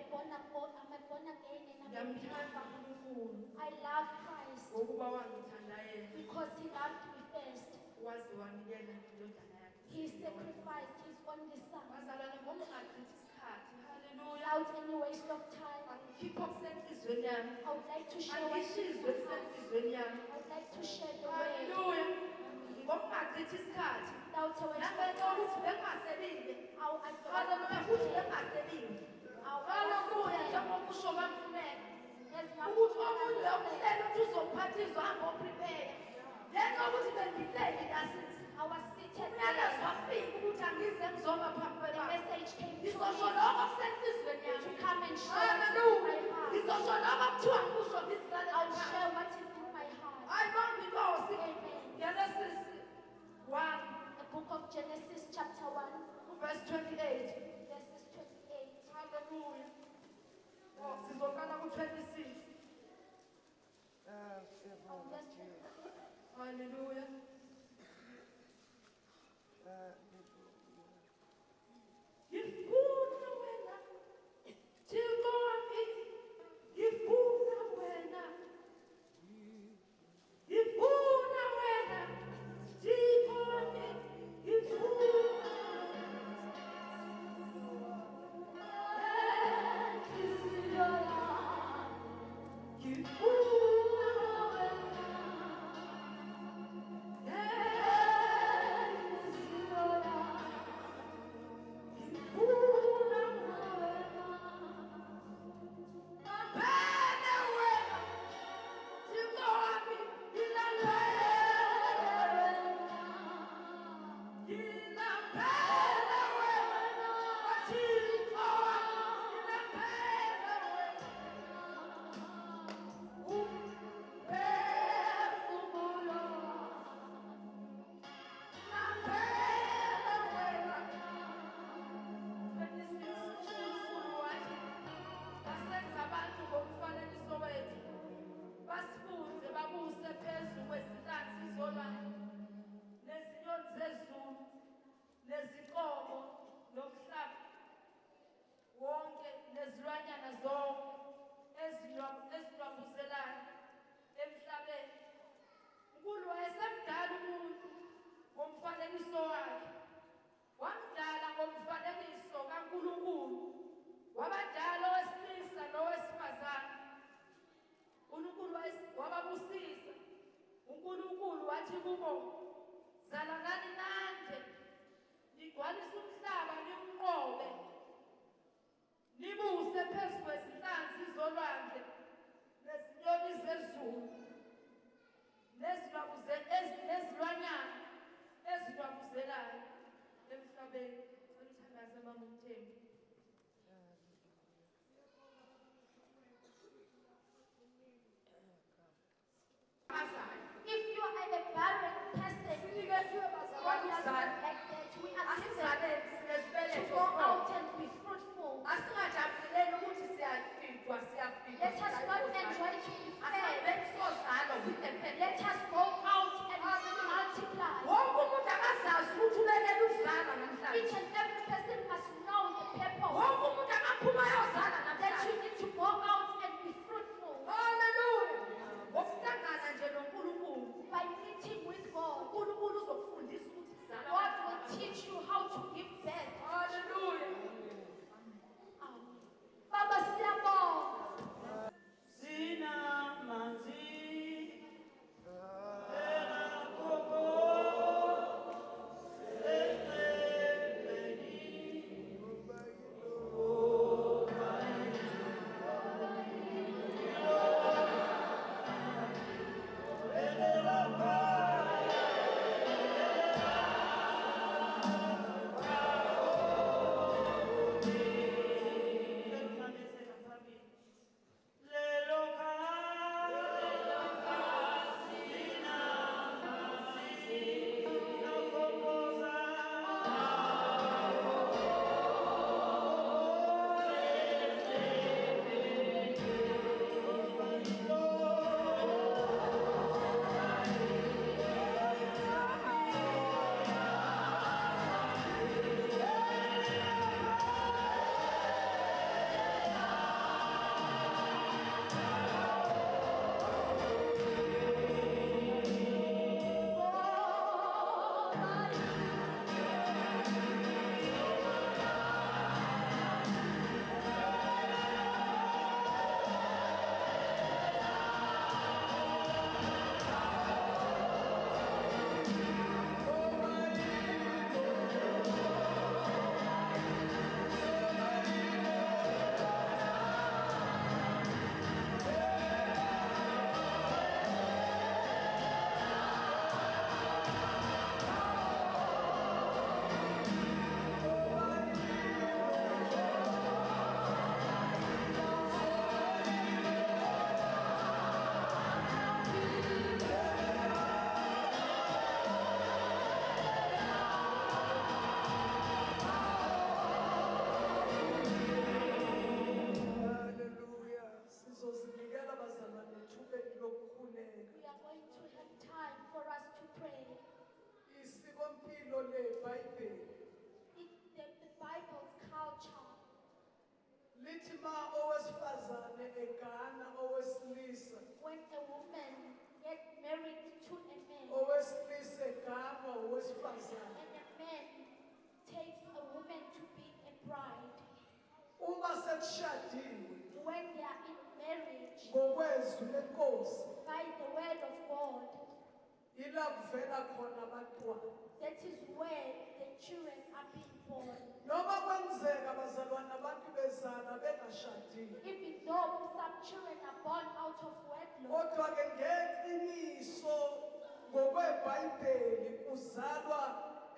born again and Ngiyamthanda uNkulunkulu I love Christ ngokuba wangithanda yena. because he loved me first. Waze wanikela indodana yakhe. He sacrificed his only son Bazalwane ngoba ungachithi isikhathi. Hallelujah. without any waste of time. Angikhiphe okusenhlizweni yami. I would like to share what Angishizwe okusenhlizweni yami. I would like to share the word Hallelujah. Ngoba ungachithi isikhathi. without a waste of Nangenxa time. ukuthi bengaselile. How I Hallelujah. Futhi bengaselile. Hallelujah. Njengoba usho bamfuneka. Ukuthi omunye ukuhlela ukuthi uzophathizwa hambe oprepare. Ngenxa yokuthi bengihleli kasisi. I was seated Umyalezo there. wafika ukuthi angize ngizoma phambi The kwebaba. message came to Ngizosho me lokho okusenhlizweni to yami. come and share what is in my Hallelujah. heart. Ngizosho lokho okuthiwa ngikusho ngizilale I'll phansi. share what is in my heart. Ayibonge inkosi. Amen. Genesis 1 The book of Genesis chapter 1 verse 28. verses 28. Hallelujah. Oh, sizoqala ku-26. Hallelujah. Ngifuna wena, Thixo wami, ngifuna wena. Ngifuna wena, Thixo wami, ngifuna enhliziyo yami. Ngifuna wena, enhliziyo yami. Ngifuna wena. Ngaphela wena, Thixo wami, ngilalela wena. Ngilaphela wena, Thixo wami, ngilaphela wena. Umphefumulo wami, laphela wena. 26 uNkulunkulu wathi, "Basenza abantu ngomfanekiso wethu, basifunze babuse phezu kwezinhlanzi zolwandle, nezinyoni zezulu, nezinkomo, nomhlaba wonke, nezilwanyana zonke ezilwambuzelayo emhlabeni." uNkulunkulu wayesemdala umuntu ngomfanekiso wakhe. Wamdala ngomfanekiso kaNkulunkulu. Wabadala owesilisa nowesifazane. uNkulunkulu wababusisa. uNkulunkulu wathi kubo, "Zalanani nande, nigcwalise umhlaba niwunqobe, nibuse phezu kwezinhlanzi zolwandle, nezinyoni zezulu, nezilwanyana ezilwabuzelayo emhlabeni." Ngithandaza mama uMthembu. If you are a barren person, God does not like that. We are given to go out and be fruitful. Asingajabuleli ukuthi siyafidwa Let us not enjoy to be fed. Let us go out and multiply. Wonke umuntu akazazi ukuthi ubekele ukuzala namhlanje. Each and every person must know the purpose Wonke umuntu akaphuma ayozala that namhlanje. you need to go out and be fruitful Hallelujah. Ngokuhlangana nje noNkulunkulu. by meeting with God. uNkulunkulu uzokufundisa ukuthi zala. God will teach you how to give birth. Hallelujah. Amen. Baba siyabonga. Sinamanzi impilo leBhayibheli the Bible's culture. lithi ma owesifazane egana owesilisa When a woman gets married to a man, owesilisa eganwa owesifazane and a man takes a woman to be a bride, uma sekushadiwe when they are in marriage, ngokwezwi lenkosi by the word of God, ila kuvela khona abantwana that is where the children are being born. noma kwenzeka bazalwane abantu bezana bengashadile Even though some children are born out of wedlock, kodwa ke ngeqiniso ngokweBhayibheli uzalwa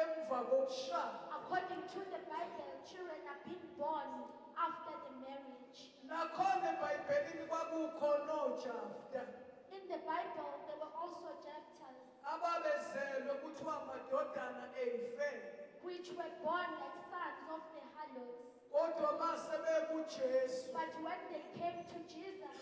emva kokushada according to the Bible, children are being born after the marriage. nakhona eBhayibhelini kwakukhona oJafta In the Bible, there were also Jephthahs, ababezelwe kuthiwa amadodana eyifele which were born like sons of the harlots. kodwa mase bekuJesu But when they came to Jesus,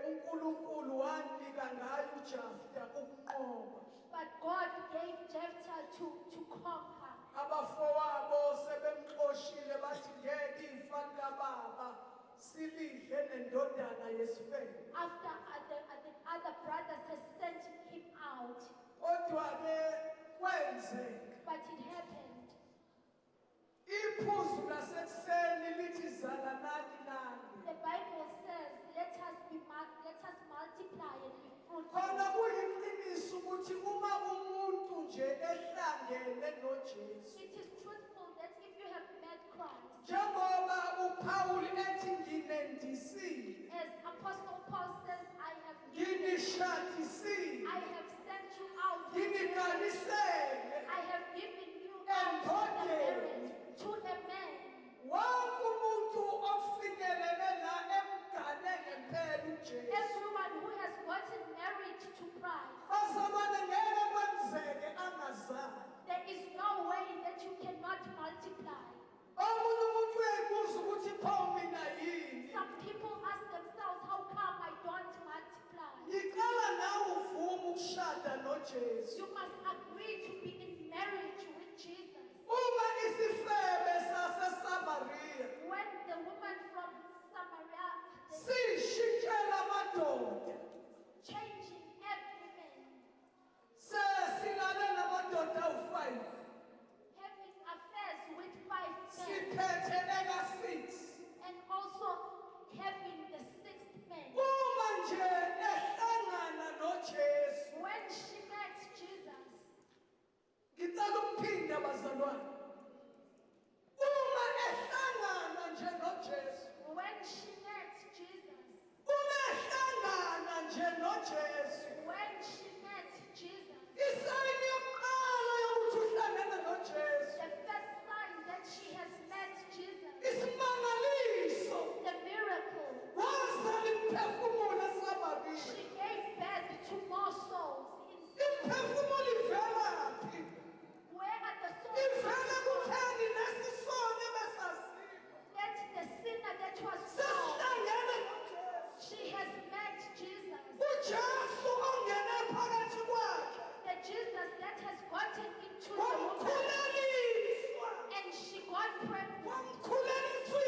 uNkulunkulu wanika ngayo uJafta ukunqoba but God gave Jephthah to conquer. abafowabo sebemxoshile bathi ngeke ifa likababa silidle nendodana yesifele After the other brothers had sent him out, kodwa ke kwenzeka but it happened. iphuzu lasekuseni lithi zalanani nani The Bible says, let us multiply and be khona fruitful. kuyiqiniso ukuthi uma umuntu nje ehlangene noJesu It is truthful that if you have met Christ, njengoba uPaul ethi nginendisile as Apostle Paul says, I have given nginishadisile I have sent you out to nginiqalisele I have given you out to the marriage, to a man. wonke umuntu ofinyelele la emgane ngempela uJesu Everyone who has gotten married to Christ, bazalwane ngeke kwenzeke angazali there is no way that you cannot multiply. omunye umuntu uyayibuza ukuthi pho mina yini Some people ask themselves, how come I don't multiply? ngicela nawe uvume ukushada noJesu You must agree to be in marriage with Jesus. uma isifebe saseSamaria When the woman from Samaria, sishintshela amadoda changing every man, sesilale namadoda awu-5 having affairs with 5 men, siphethe eka-6 and also having the 6th man. uma nje ehlangana noJesu When she met Jesus, ngicela ukuphinde bazalwane uma ehlangana nje noJesu when she met Jesus, uma ehlangana nje noJesu when she met Jesus, isayini yokuqala yokuthi uhlangene noJesu the first sign that she has met Jesus, isimangaliso the miracle, wazala imphefumulo eSamaria she gave birth to more souls. imphefumulo ivelaphi Where are the souls? ivele kutheni nesisone besaziwa That the sinner that was found, sesihlangene noJesu she has met Jesus. uJesu ongene phakathi kwakhe The Jesus that has gotten into the woman, wamkhuleliswa and she got pregnant. wamkhuleliswa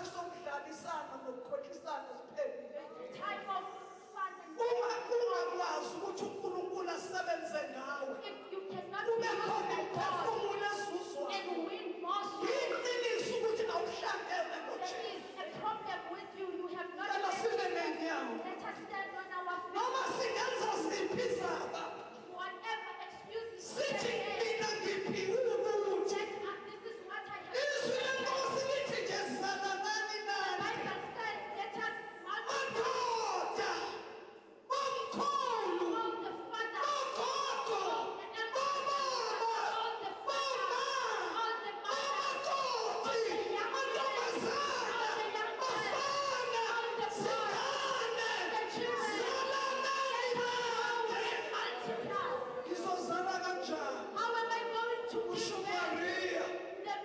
isikhathi sokudlalisana nokukhohlisana siphelile. Time of fun and Ungakwazi ukuthi uNkulunkulu asebenze ngawe. if you cannot Kube be used khona by God imiphefumulo ezuzwayo. and win more souls, Iqiniso ukuthi awuhlangene there noJesu. is a problem with you. You have not Cela met sibe Jesus. nenyawo. Let us stand on our feet. Noma singenza ziphi izaba. Whatever excuses we Sithi can make, mina ngiphi ukuthi. this is what I have Izwi to say. lenkosi lithi nje zalanani The nani. Bible said, let us multiply Madoda, bomkhulu, all the Father, bogogo, all the bobaba, all the Father, all the Mother, bomakoti, amantombazana, bafana, zingane, zalanani nani. Ngizozala kanjani? How am I going to Usho give back Maria, the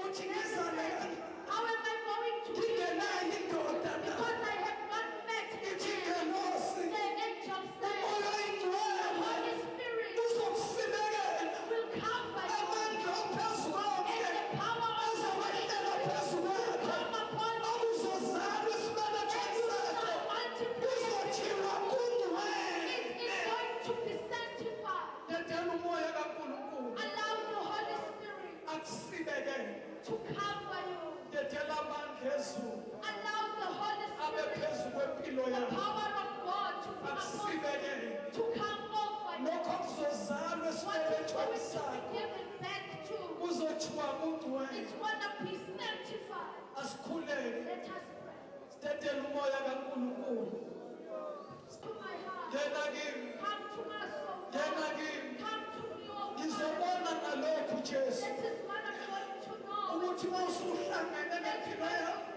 uthi ngizale kanjani? How am I going to give Ngingenayo indoda na. because I have not met Ithi the ngelosi, angel said, umoya oyingcwele, Holy Spirit uzokusimekela. will cover you Amandla ophezu konke, and the power of the Holy azowehlela phezu Spirit kwakho. come upon you Awuzozalwa esibelethweni and you sakho. shall multiply. Uzothiwa It ungcwele. is going to be sanctified. Dedela umoya kaNkulunkulu Allow the Holy Spirit akusibekele. to cover you. Dedela amandla ezulu Allow the Holy abe Spirit, phezu kwempilo the yakho. power of God to be upon you, Akusibekele. to come over you. Lokho kuzozalwa What is esibelethweni going to be sakho. given back to, Kuzothiwa ungcwele. it's going to be sanctified. Asikhuleke. Let us pray. Dedela umoya kaNkulunkulu. To my heart, Yena kimi. come to my soul, Yena kimi. come to me, oh God. Ngizobona nalokhu Jesu. That is what I'm going to know. Ukuthi mawusuhlangene nempilo yakho